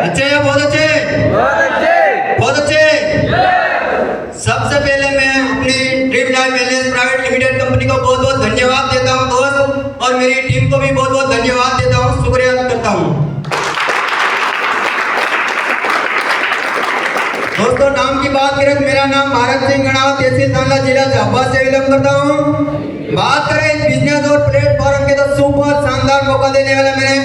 अच्छे या बहुत अच्छे? बहुत अच्छे। सबसे पहले मैं अपनी dream life wellness private limited company को बहुत बहुत धन्यवाद देता हूं दोस्त, और मेरी टीम को भी बहुत बहुत धन्यवाद देता हूं, शुक्रिया करता हूं। दोस्तों, नाम की बात करें तो मेरा नाम भारत सिंह गणाव, तहसील सांगला, जिला झाबुआ से बिलोंग करता हूं। बात करें इस बिजनेस और प्लेटफॉर्म के तो सुपर शानदार मौका देने वाले मेरे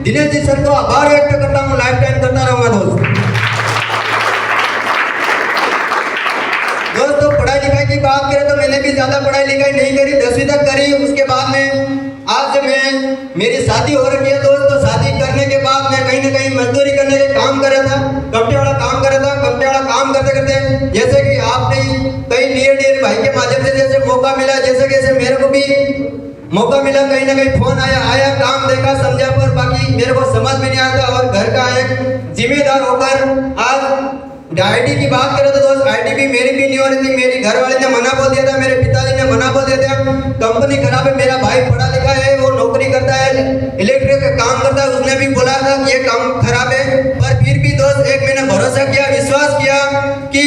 दिनेश जी सर को आभार व्यक्त करता हूं, लाइफ टाइम करता रहूंगा दोस्तों, पढ़ाई लिखाई की बात करें तो मैंने भी ज्यादा पढ़ाई लिखाई नहीं करी, 10वीं तक करी। उसके बाद में आज मेरी शादी हो रही है दोस्तों। शादी करने के बाद मैं कहीं ना कहीं मजदूरी करने के काम कर रहा था, कपड़े वाला काम कर रहा था। कपड़े वाला काम करते करते जैसे कि आपने कई नियर भाई के माध्यम से जैसे मौका मिला, जैसे मेरे को भी मौका मिला, कहीं ना कहीं फोन आया, काम देखा, समझा, पर बाकी मेरे को समझ में नहीं आता। और घर का एक जिम्मेदार होकर आज आईटी की बात करें तो दोस्त, आईटी भी मेरी भी नहीं हो रही थी। मेरी घर वाले ने मना बोल दिया था, मेरे पिताजी ने मना बोल दिया था, कंपनी खराब है। मेरा भाई पढ़ा लिखा है, वो नौकरी करता है, इलेक्ट्रिक का काम करता है, उसने भी बोला था कि ये काम खराब है। पर फिर भी दोस्त, एक मैंने भरोसा किया, विश्वास किया कि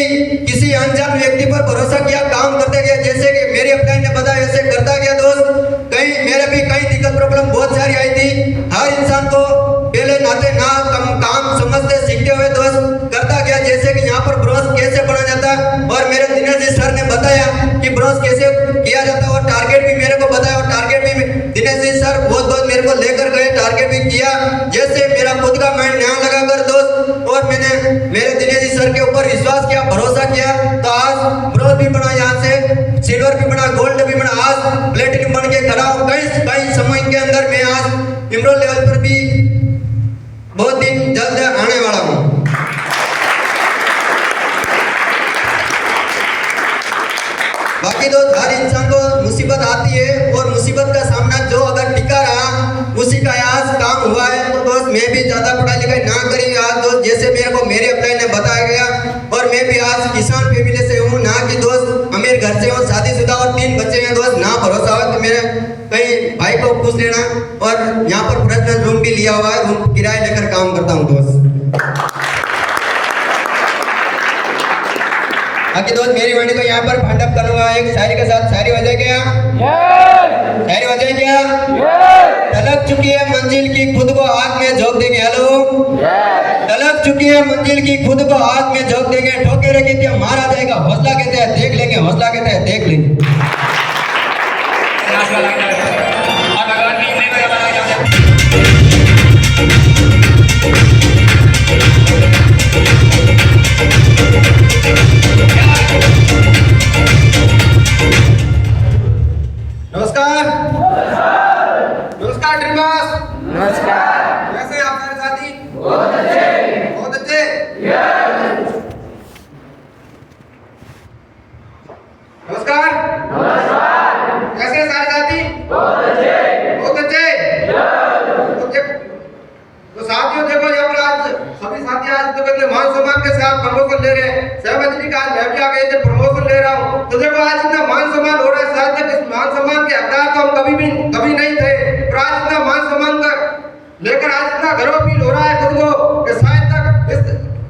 किसी अनजान व्यक्ति पर भरोसा किया, काम करते गया। जैसे कि मेरी अपलाइन ने बताया ऐसे करता गया दोस्त। कहीं मेरे भी कई दिक्कत प्रॉब्लम बहुत सारी आई थी। हर इंसान को पहले नाते ना काम समझते सीखते हुए दोस्त करता गया। जैसे कि यहाँ पर ब्रोस कैसे बना जाता है, और मेरे दिनेश जी सर ने बताया कि ब्रोस कैसे किया जाता है, और टारगेट भी मेरे को बताया, और टारगेट भी दिनेश जी सर बहुत मेरे को लेकर गए, टारगेट भी किया। जैसे मेरा खुद का माइंड यहाँ लगाकर दोस्त, और मैंने मेरे दिनेश जी सर के ऊपर विश्वास किया, भरोसा किया, तो आज ब्रोस भी बना, यहाँ से सिल्वर भी बना, गोल्ड भी बना, आज प्लेटिनम बन के खड़ा हूँ। कई समय के अंदर मैं आज इमरोल लेवल पर भी बहुत दिन जल्द आने वाला हूँ। बाकी दोस्त, हर इंसान को मुसीबत आती है, और मुसीबत का सामना जो अगर टिका रहा उसी का आज काम हुआ है। तो दोस्त, मैं भी ज्यादा पढ़ाई लिखाई ना करी आज दोस्त, जैसे मेरे को मेरे अपलाइन ने बताया गया, और मैं भी आज किसान फैमिली से हूँ, ना कि दोस्त अमीर घर से हूँ, शादीशुदा और 3 बच्चे हैं दोस्त। ना भरोसा हो तो मेरे कहीं भाई को पूछ लेना। और यहाँ पर पर्सनल रूम भी लिया हुआ है, रूम किराए लेकर काम करता हूँ दोस्त। बाकी दोस्त, मेरी वाणी को यहाँ पर फाइंड करूंगा एक शायरी के साथ। शायरी वजह क्या? शायरी वजह क्या? तलक चुकी है मंजिल की, खुद को आग में झोंक देंगे। हेलो, तलक चुकी है मंजिल की, खुद को आग में झोंक देंगे। ठोकरे कहते हैं मारा जाएगा, हौसला कहते हैं देख लेंगे, हौसला कहते हैं देख लेंगे। नमस्कार नमस्कार ड्रीमर्स, नमस्कार। कैसे हैं आप सारे साथी? बहुत अच्छे, बहुत अच्छे। नमस्कार नमस्कार। कैसे हैं सारे साथी? बहुत अच्छे, बहुत अच्छे। तो साथियों देखो, यहाँ पर आज सभी साथी आज तो अपने मान सम्मान के साथ प्रमोशन ले रहे हैं। सहमत जी का आज मैं भी आ गए थे, प्रमोशन ले रहा हूँ। तो देखो, आज इतना मान सम्मान हो रहा है, शायद तक इस मान सम्मान के हकदार तो हम कभी नहीं थे, पर आज इतना मान सम्मान कर लेकर आज इतना गर्व फील हो रहा है खुद को कि शायद तक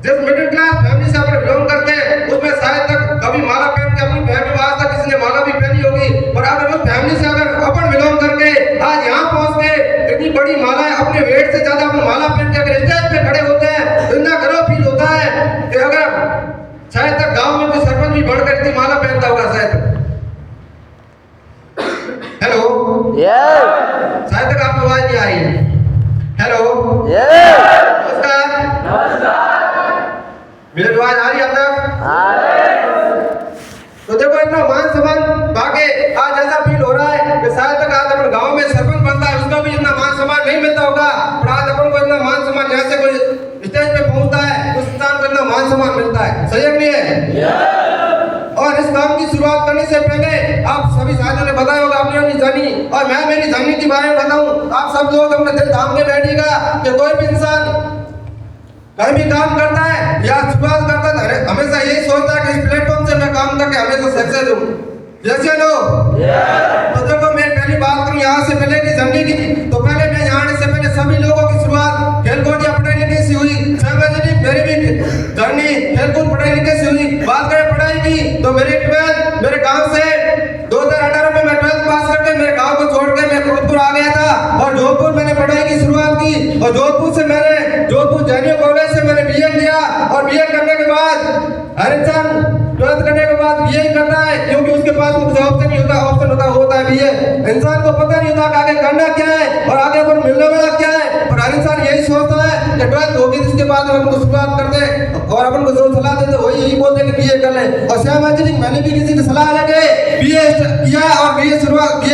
जिस मिडिल क्लास फैमिली से अपन बिलोंग करते हैं, उसमें शायद तक कभी माला पहन के अपनी फैमिली में आज तक किसी ने माला भी पहनी होगी, पर अगर उस फैमिली से अगर अपन बिलोंग करके आज यहाँ पहुँच के इतनी बड़ी माला अपने वेट से ज्यादा अपन माला पहन के अगर स्टेज पे खड़े होते हैं, तो इतना गर्व फील होता है कि अगर शायद तक गांव में कोई सरपंच भी बढ़कर इतनी माला पहनता होगा शायद। हेलो, शायद तक आपको आवाज नहीं आ रही है। हेलो, नमस्कार नमस्कार। मेरी आवाज आ रही है अब तक? तो देखो, इतना मान सम्मान पाके आज ऐसा फील हो रहा है कि शायद तक आज अपन गांव में सरपंच बनता है, उसको भी इतना मान सम्मान नहीं मिलता होगा, पर आज अपन को इतना मान सम्मान यहाँ से कोई स्टेज पे पहुंचता है, उस इंसान को इतना मान सम्मान मिलता है। सही है नहीं है? और इस काम की शुरुआत करने से पहले आप सभी साथियों ने बताया होगा अपनी अपनी जर्नी, और मैं मेरी जर्नी के बारे में बताऊं। आप सब लोग अपने दिल थाम के बैठिएगा कि कोई भी इंसान कहीं भी काम करता है या शुरुआत करता है, हमेशा यही सोचता है कि इस प्लेटफॉर्म से मैं काम करके हमेशा सक्सेस हूँ। जैसे लो, तो देखो, मैं पहली बात करूँ यहाँ से पहले की जर्नी की, तो पहले मैं यहाँ आने से पहले सभी लोगों की शुरुआत खेल कोट या पढ़ाई लिखाई से हुई। जोधपुर जैनियों कॉलेज से मैंने बीए किया और बीए करने के बाद हर इंसान 12th करने के बाद बीए करता है, क्योंकि उसके पास कुछ ऑप्शन नहीं होता, होता है बीए। इंसान को पता नहीं होता कि आगे करना क्या है और आगे पर मिलने वाला क्या है, पर हर इंसान यही सोचता है कि 12th होगी इसके बाद अपन को शुरुआत कर दे और अपन को जो सलाह देते वही यही बोलते कि बीए कर ले। और सेम इंजीनियरिंग मैंने भी किसी की सलाह लेके बीए किया और बीए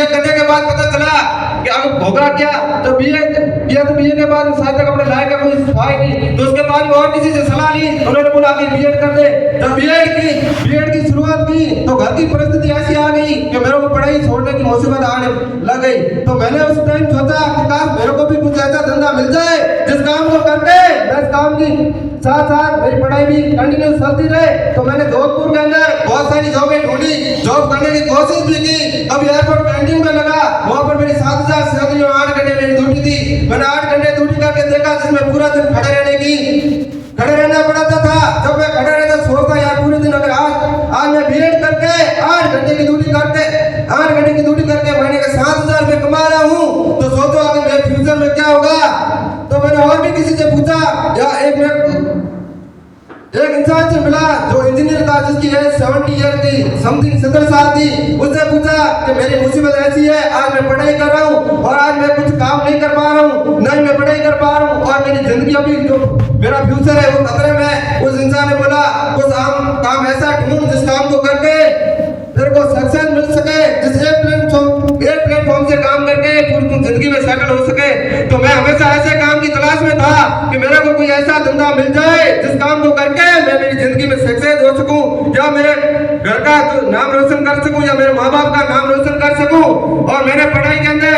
करने के बाद पता चला कि अब होगा क्या, तो बीए किया तो बीए के बाद शायद तक अपने लायक का कोई था ही नहीं, तो उसके बाद और किसी से सलाह ली, उन्होंने बोला कि बीएड कर दे। जब बीएड की शुरुआत की तो घर की परिस्थिति ऐसी आ गई कि मेरे को पढ़ाई छोड़ने की मुसीबत आने लग गई। तो मैंने उस टाइम सोचा कि काश मेरे को भी कुछ ऐसा धंधा मिल जाए जिस काम को करके मैं इस काम की साथ साथ मेरी पढ़ाई भी कंटिन्यू चलती रहे। तो मैंने जोधपुर के अंदर बहुत सारी जॉबें ढूंढी, जॉब करने की कोशिश भी की। अब एयरपोर्ट कैंटीन में लगा, वहां पर मेरी 7,000 से 8 घंटे मेरी ड्यूटी थी। मैंने 8 घंटे ड्यूटी करके देखा जिसमें पूरा दिन खड़े रहना पड़ता था। जब मैं खड़े रहता सोचता यार पूरे दिन अगर आज मैं बीएड करके 8 घंटे की ड्यूटी करके महीने के 7,000 रुपये कमा रहा हूँ, तो सोचो आगे मेरे फ्यूचर में क्या होगा। तो मैंने और भी किसी से पूछा, या एक इंसान से मिला जो इंजीनियर था, जिसकी एज 70 ईयर की, समथिंग 70 साल थी। उससे पूछा कि मेरी मुसीबत ऐसी है, आज मैं पढ़ाई कर रहा हूँ और आज मैं कुछ काम नहीं कर पा रहा हूँ, नहीं मैं पढ़ाई कर पा रहा हूँ और मेरी जिंदगी अभी जो मेरा फ्यूचर है वो खतरे में। उस इंसान ने बोला कुछ काम ऐसा ढूंढ जिस काम को करके तेरे को सक्सेस मिल सके, जिस एक प्लेटफॉर्म से काम करके पूरी जिंदगी में सेटल हो सके। तो मैं हमेशा ऐसे काम की तलाश में था कि मेरे को कोई ऐसा धंधा मिल जाए जिस काम को करके मैं मेरी जिंदगी में सक्सेस हो सकूं, या मेरे घर का नाम रोशन कर सकूं, या मेरे माँ बाप का नाम रोशन कर सकूं। और मैंने पढ़ाई के अंदर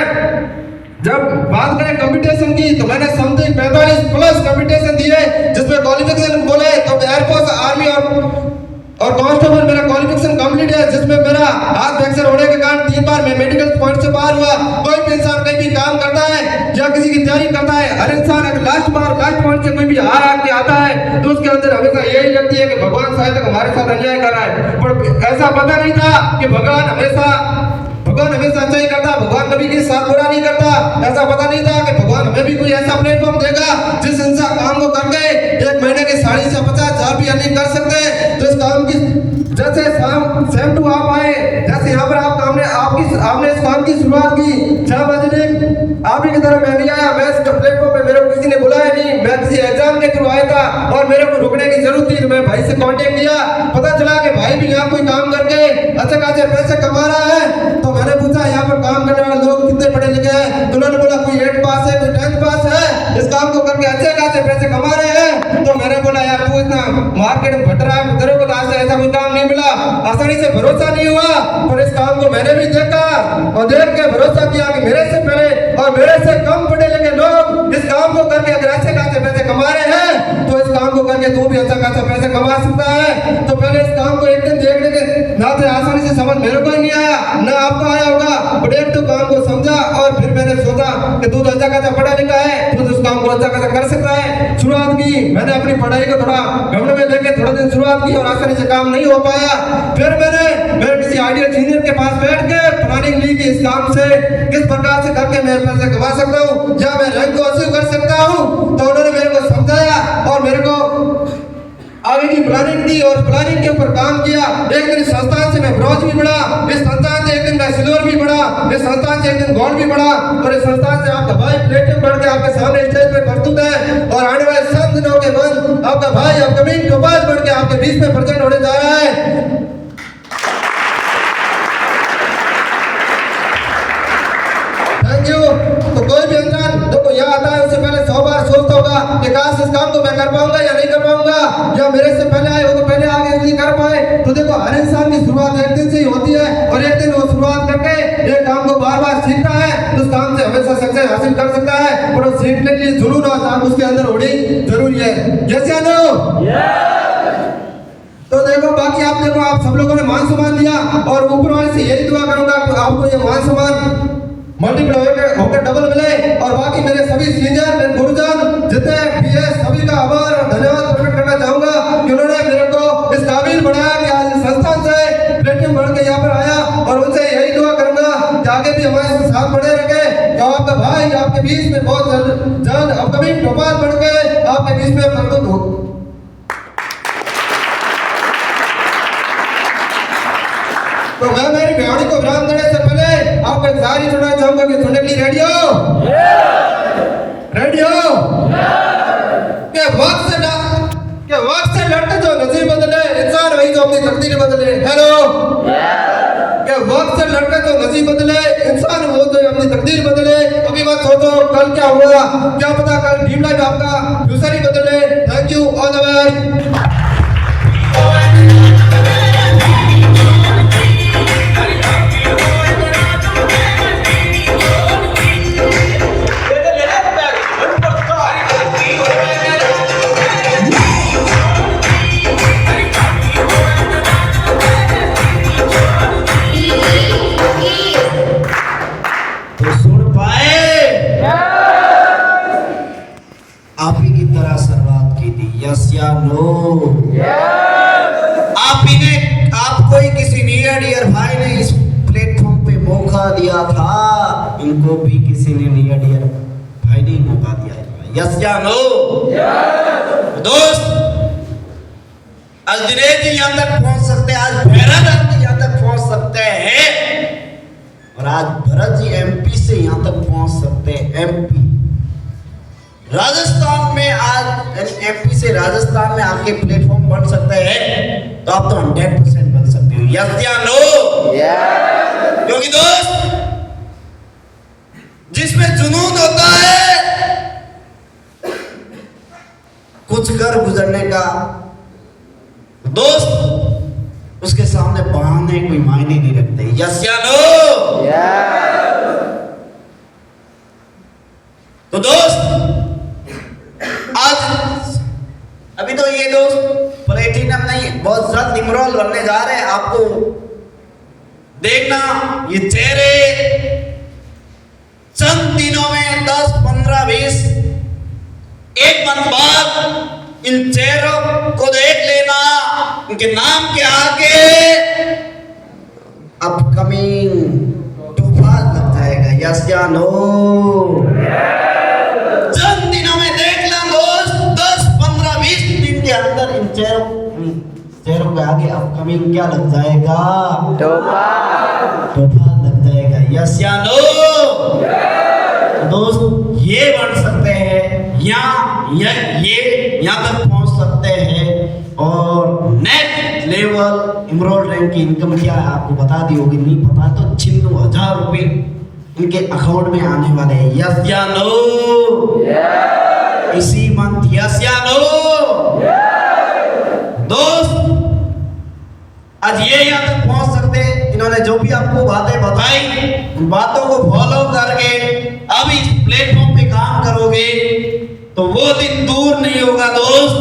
जब बात करें कंपटीशन की, तो मैंने समथिंग 45+ कंपटीशन दिए, जिसमें क्वालिफिकेशन बोले तो एयरफोर्स, आर्मी और कांस्टेबल मेरा क्वालिफिकेशन कंप्लीट है, जिसमें मेरा हाथ फ्रैक्चर होने के कारण 3 बार मैं मेडिकल पॉइंट से बाहर हुआ। कोई भी इंसान कहीं भी काम करता है या किसी की तैयारी करता है, हर इंसान अगर लास्ट पॉइंट से कोई भी हार आके आता है तो उसके अंदर हमेशा यही लगती है कि भगवान शायद तक हमारे साथ अन्याय कर रहा है। पर ऐसा पता नहीं था कि भगवान हमेशा अच्छा ही करता, भगवान कभी किसी साथ बुरा नहीं करता। ऐसा पता नहीं था कि भगवान हमें भी कोई ऐसा प्लेटफॉर्म देगा जिस इंसान काम को करके 1 महीने के 40 से 50,000 भी अर्निंग कर सकते हैं। तो इस काम की जैसे सेम टू आप आए, जैसे यहाँ पर आपने इस काम की शुरुआत की, 6 बजे आप ही की तरह मैं नहीं आया, मैं इस प्लेटफॉर्म पे मेरे को किसी ने बुलाया नहीं, मैं किसी एग्जाम के थ्रू आया था और मेरे को रुकने की जरूरत थी। तो मैं भाई से कांटेक्ट किया, पता चला कि भाई भी यहाँ कोई काम करके अच्छे खासे पैसे कमा रहा है। तो मैंने पूछा यहाँ पर काम करने वाले लोग कितने पढ़े लिखे हैं, तो उन्होंने बोला कोई 8 पास है, कोई 10th पास है, इस काम को करके अच्छे खासे पैसे कमा रहे हैं। तो मैंने बोला यार तू इतना मार्केट में भट रहा है, तेरे को आज ऐसा कोई काम नहीं मिला, आसानी से भरोसा नहीं हुआ। पर इस काम को मैंने भी देखा और देख के भरोसा किया कि मेरे से पहले और मेरे से कम पढ़े लिखे लोग इस काम को करके अगर अच्छे खासे पैसे कमा रहे हैं, तो इस काम को करके तू भी अच्छा खासा पैसे कमा सकता है। तो पहले इस काम को एक दिन देखने के नाते आसानी से समझ मेरे को ही नहीं आया, ना आपको आया होगा, बट एक तो काम को समझा और फिर मैंने सोचा कि तू तो अच्छा खासा पढ़ा लिखा है, तू तो इस काम को अच्छा खासा कर सकता है। शुरुआत की मैंने अपनी पढ़ाई को थोड़ा गमले में लेके थोड़ा दिन शुरुआत की और आसानी से काम नहीं हो पाया। फिर मैंने किसी आइडियल इंजीनियर के पास बैठ के प्लानिंग ली कि इस काम से किस प्रकार से करके मैं पैसे कमा सकता हूँ या मैं रैंक को अचीव कर सकता हूँ। तो उन्होंने मेरे को समझाया और मेरे को आगे की प्लानिंग दी और प्लानिंग के ऊपर काम किया। एक दिन संस्थान से मैं ब्रॉन्ज भी बढ़ा, इस संस्थान से एक दिन मैं सिल्वर भी बढ़ा, इस संस्थान से एक दिन गोल्ड भी बढ़ा और इस संस्थान से आपका भाई प्लेटिनम बढ़ के आपके सामने स्टेज पे प्रस्तुत है। और आने वाले 7 दिनों के बाद आपका भाई अपकमिंग टोपाज बढ़ के आपके बीच में प्रेजेंट होने जा रहा है। Thank you. तो कोई भी इंसान देखो यहाँ आता है उससे पहले 100 बार सोचता होगा कि काश इस काम को मैं कर पाऊंगा या नहीं कर पाऊंगा, या मेरे से पहले आए वो तो पहले आगे इसलिए कर पाए। तो देखो हर इंसान की शुरुआत एक दिन से ही होती है और एक दिन वो शुरुआत करके एक काम को बार बार सीखता है तो उस काम से हमेशा सक्सेस हासिल कर सकता है। और वो सीखने के लिए जुनून और आसाम उसके अंदर होनी जरूरी है। यस या नो? तो देखो बाकी आप देखो आप सब लोगों ने मान सम्मान दिया और ऊपर वाले से यही दुआ करूंगा कि आपको ये मान सम्मान मल्टीप्लाई होकर डबल मिले। और बाकी मेरे सभी सीनियर मेरे गुरुजन जितने भी है सभी का आभार और धन्यवाद प्रकट करना चाहूंगा कि उन्होंने मेरे को इस काबिल बनाया कि आज संस्थान से प्लेटिनम बढ़ के यहाँ पर आया। और उनसे यही दुआ करूंगा कि आगे भी हमारे साथ बने रखे। आपका भाई आपके बीच में बहुत जल्द अपकमिंग टोपाज बढ़ के आपको जारी सुनाना चाहूंगा कि सुनने के लिए रेडी हो? रेडी हो? के वक्त से लड़ते जो नसीब बदले, इंसान वही जो अपनी तकदीर बदले। हेलो, के वक्त से लड़के जो नसीब बदले, इंसान वो जो अपनी तकदीर बदले। कभी मत सोचो कल क्या होगा, क्या पता कल ड्रीम लाइफ आपका फ्यूचर ही बदले। Thank you, all the best. तो सुन पाए, आप ही की तरह शुरुआत की थी, यस या नो? आप ही ने, आपको ही किसी नियर डियर भाई ने इस प्लेटफॉर्म पे मौका दिया था, इनको भी किसी ने नियर डियर भाई ने मौका दिया था, यस या नो? दोस्त, आज दिनेश जी यहाँ तक पहुंच सकते हैं, आज भैरव जी यहाँ तक पहुंच सकते हैं, और आज भरत जी एमपी से यहाँ तक पहुंच सकते हैं। एमपी राजस्थान में आज एमपी से राजस्थान में आपके प्लेटफॉर्म बन सकते हैं, तो आप तो 100% बन सकते हो, यस या नो? क्योंकि दोस्त, जिसमें जुनून होता है कुछ कर गुजरने का, दोस्त उसके सामने बहाने कोई मायने नहीं रखते, यस या नो? तो दोस्त, आज अभी तो ये दोस्त प्लेटिनम नहीं, बहुत जल्द इमरोल बनने जा रहे हैं। आपको देखना ये चेहरे चंद दिनों में 10, 15, 20, एक मंथ बाद इन चेहरों को देख लेना, इनके नाम के आगे अपकमिंग तूफान लग जाएगा, यस या नो? चंद दिनों में देख लो दोस्त, 10, 15, 20 दिन के अंदर इन चेहरों के आगे अपकमिंग क्या लग जाएगा? तूफान लग जाएगा, यस या नो? दोस्त, ये बन सकते हैं ये यहाँ तक पहुंच सकते हैं, और नेक्स्ट लेवल इमरोल रैंक की इनकम क्या है आपको बता दी होगी, नहीं पता तो 96,000 रुपए इनके अकाउंट में आने वाले हैं, यस या नो? इसी मंथ, यस या नो? दोस्त, आज ये यहाँ तक पहुंच सकते हैं, इन्होंने जो भी आपको बातें बताई, उन बातों को फॉलो करके अब इस प्लेटफॉर्म पे काम करोगे तो वो दिन दूर नहीं होगा दोस्त,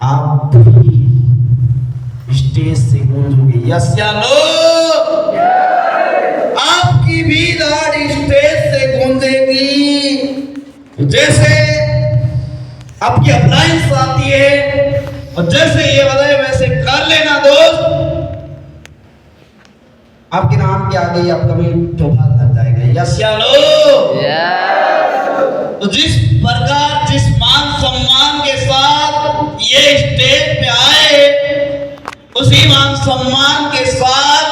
आप भी स्टेज से गूंजोगे, यस या नो? आपकी भी दाढ़ी स्टेज से गूंजेगी, जैसे आपकी अप्लायंस आती है, और जैसे ये बताए वैसे कर लेना दोस्त, आपके नाम के आगे अपकमिंग तूफान लग जाएगा, यस या नो? तो जिस प्रकार जिस मान सम्मान के साथ ये स्टेज पे आए, उसी मान सम्मान के साथ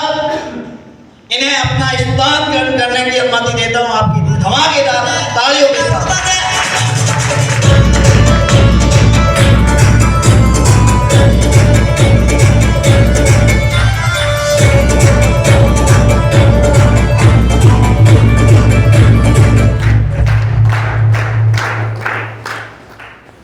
इन्हें अपना स्थान ग्रहण करने की अनुमति देता हूं, आपकी धमाकेदार तालियों के साथ।